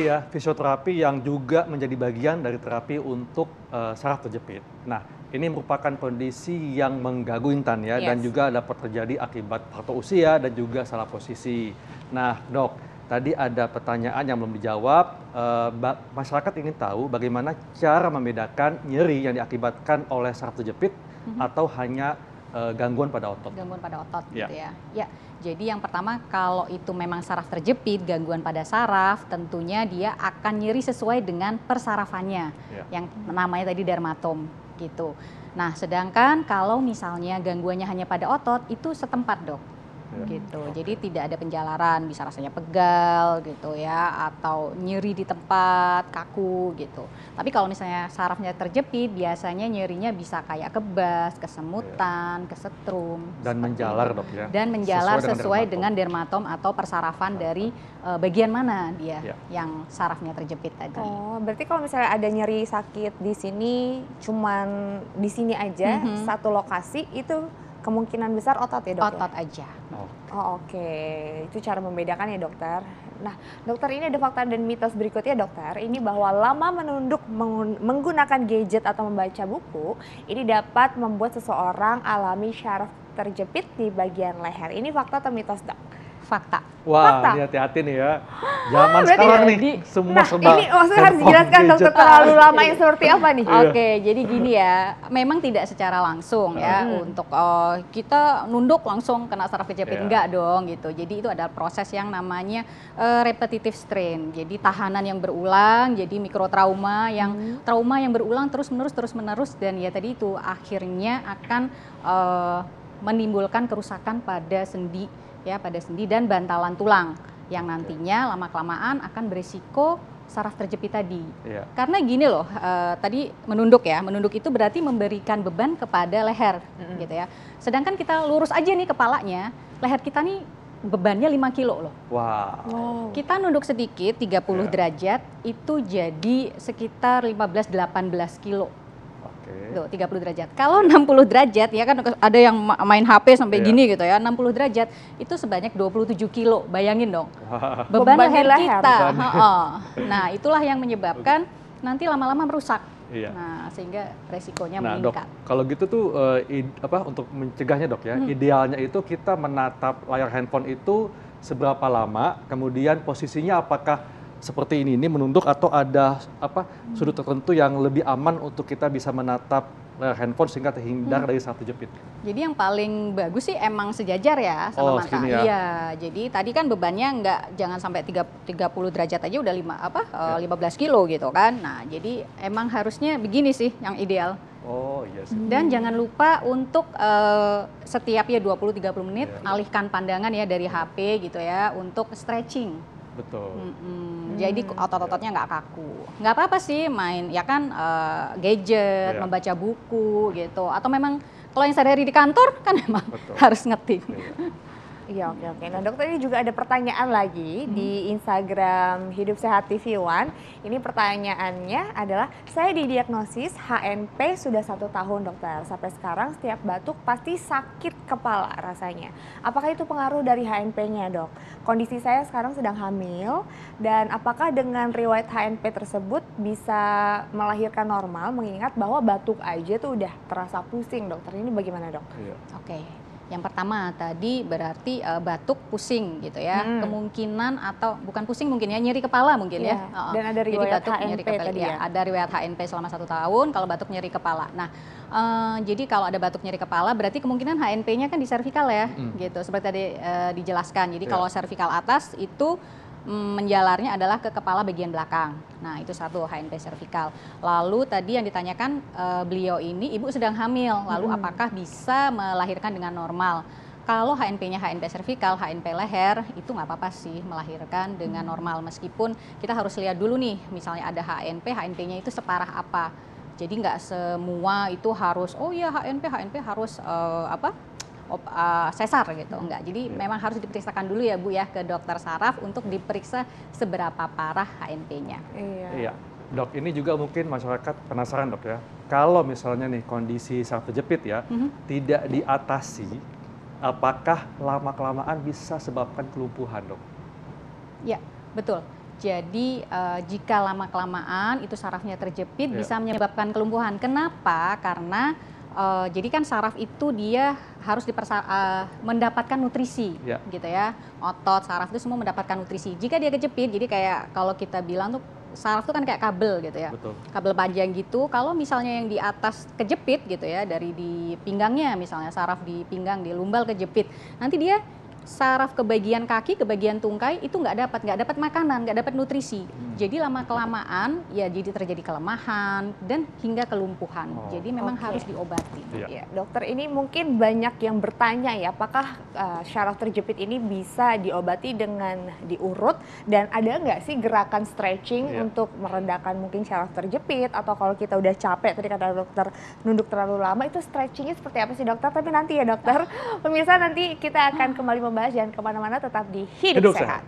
ya, fisioterapi yang juga menjadi bagian dari terapi untuk saraf terjepit. Nah, ini merupakan kondisi yang mengganggu Intan ya, dan juga dapat terjadi akibat faktor usia dan juga salah posisi. Nah, Dok, tadi ada pertanyaan yang belum dijawab. Masyarakat ingin tahu bagaimana cara membedakan nyeri yang diakibatkan oleh saraf terjepit atau hanya gangguan pada otot. Gangguan pada otot gitu ya. Ya, jadi yang pertama kalau itu memang saraf terjepit, gangguan pada saraf, tentunya dia akan nyeri sesuai dengan persarafannya, yang namanya tadi dermatom gitu. Nah, sedangkan kalau misalnya gangguannya hanya pada otot, itu setempat, Dok. Gitu. Jadi tidak ada penjalaran, bisa rasanya pegal gitu ya, atau nyeri di tempat, kaku gitu. Tapi kalau misalnya sarafnya terjepit, biasanya nyerinya bisa kayak kebas, kesemutan, kesetrum. Dan menjalar, Dok ya. Dan menjalar sesuai dengan dermatom atau persarafan dari bagian mana dia yang sarafnya terjepit tadi. Oh, berarti kalau misalnya ada nyeri sakit di sini, cuman di sini aja, satu lokasi itu kemungkinan besar otot ya, Dok? Otot aja. Oh, oke. Itu cara membedakan ya, dokter. Nah, dokter, ini ada fakta dan mitos berikutnya, dokter. Ini bahwa lama menunduk menggunakan gadget atau membaca buku, ini dapat membuat seseorang alami syaraf terjepit di bagian leher. Ini fakta atau mitos, Dok? Fakta. Wah, ini hati-hati nih ya. Zaman sekarang nih, semua serba. Ini maksudnya harus dijelaskan, dokter, terlalu lama yang seperti apa nih? Oke, jadi gini ya, memang tidak secara langsung ya, untuk kita nunduk langsung kena saraf kejepit, enggak dong gitu. Jadi itu adalah proses yang namanya repetitive strain. Jadi tahanan yang berulang, jadi mikrotrauma trauma yang berulang terus-menerus dan ya tadi itu akhirnya akan menimbulkan kerusakan pada sendi ya, pada sendi dan bantalan tulang yang nantinya lama-kelamaan akan berisiko saraf terjepit tadi. Karena gini loh, tadi menunduk ya, menunduk itu berarti memberikan beban kepada leher gitu ya. Sedangkan kita lurus aja nih kepalanya, leher kita nih bebannya 5 kilo loh. Wow. Kita nunduk sedikit 30 derajat itu jadi sekitar 15-18 kilo. Tuh, 30 derajat. Kalau 60 derajat ya kan ada yang main HP sampai gini gitu ya. 60 derajat itu sebanyak 27 kilo. Bayangin dong. Beban leher kita. Nah, itulah yang menyebabkan nanti lama-lama merusak. Nah, sehingga resikonya meningkat. Dok, kalau gitu tuh untuk mencegahnya, Dok ya, idealnya itu kita menatap layar handphone itu seberapa lama, kemudian posisinya apakah seperti ini menunduk atau ada sudut tertentu yang lebih aman untuk kita bisa menatap layar handphone sehingga terhindar dari saraf terjepit. Jadi yang paling bagus sih emang sejajar ya sama mata. Iya, jadi tadi kan bebannya jangan sampai 30 derajat aja udah 15 kilo gitu kan. Nah, jadi emang harusnya begini sih yang ideal. Oh iya sih. Dan jangan lupa untuk setiap ya 20-30 menit alihkan pandangan ya dari HP gitu ya untuk stretching. Betul. Jadi otot-ototnya nggak kaku. Nggak apa-apa sih main ya kan gadget, membaca buku gitu. Atau memang kalau yang sehari-hari di kantor kan memang harus ngetik. Iya, oke. Nah, dokter, ini juga ada pertanyaan lagi di Instagram Hidup Sehat TV One. Ini pertanyaannya adalah, saya didiagnosis HNP sudah 1 tahun, dokter. Sampai sekarang setiap batuk pasti sakit kepala rasanya. Apakah itu pengaruh dari HNP-nya, dok? Kondisi saya sekarang sedang hamil, dan apakah dengan riwayat HNP tersebut bisa melahirkan normal, mengingat bahwa batuk aja tuh udah terasa pusing, dokter. Ini bagaimana, dok? Oke. Yang pertama tadi berarti batuk pusing gitu ya, kemungkinan atau bukan pusing mungkin ya, nyeri kepala mungkin ya. Dan ada riwayat HNP tadi ya? Ada riwayat HNP selama 1 tahun kalau batuk nyeri kepala. Nah, jadi kalau ada batuk nyeri kepala berarti kemungkinan HNP-nya kan di servikal ya, gitu. Seperti tadi dijelaskan. Jadi kalau servikal atas itu menjalarnya adalah ke kepala bagian belakang. Nah, itu satu HNP servikal. Lalu tadi yang ditanyakan beliau ini, ibu sedang hamil, lalu apakah bisa melahirkan dengan normal? Kalau HNP-nya HNP servikal, HNP leher, itu nggak apa-apa sih melahirkan dengan normal. Meskipun kita harus lihat dulu nih, misalnya ada HNP, HNP-nya itu separah apa. Jadi nggak semua itu harus, oh ya HNP harus sesar gitu, enggak. Jadi memang harus diperiksakan dulu ya Bu ya ke dokter saraf untuk diperiksa seberapa parah HNP-nya. Iya. Dok, ini juga mungkin masyarakat penasaran, Dok ya. Kalau misalnya nih kondisi saraf terjepit ya, tidak diatasi, apakah lama-kelamaan bisa sebabkan kelumpuhan, Dok? Ya, betul. Jadi jika lama-kelamaan itu sarafnya terjepit bisa menyebabkan kelumpuhan. Kenapa? Karena jadi kan saraf itu dia harus mendapatkan nutrisi, gitu ya. Otot, saraf itu semua mendapatkan nutrisi. Jika dia kejepit, jadi kayak kalau kita bilang tuh saraf itu kan kayak kabel gitu ya. Betul. Kabel panjang gitu. Kalau misalnya yang di atas kejepit gitu ya, dari di pinggangnya misalnya saraf di pinggang, di lumbal kejepit, nanti dia saraf ke bagian kaki, ke bagian tungkai itu nggak dapat makanan, nggak dapat nutrisi. Jadi lama kelamaan ya jadi terjadi kelemahan dan hingga kelumpuhan. Jadi memang harus diobati. Ya, dokter, ini mungkin banyak yang bertanya ya, apakah syaraf terjepit ini bisa diobati dengan diurut, dan ada nggak sih gerakan stretching untuk meredakan mungkin syaraf terjepit, atau kalau kita udah capek tadi kata dokter nunduk terlalu lama, itu stretchingnya seperti apa sih dokter? Tapi nanti ya dokter, pemirsa nanti kita akan kembali membahas, jangan kemana-mana, tetap di Hidup Sehat.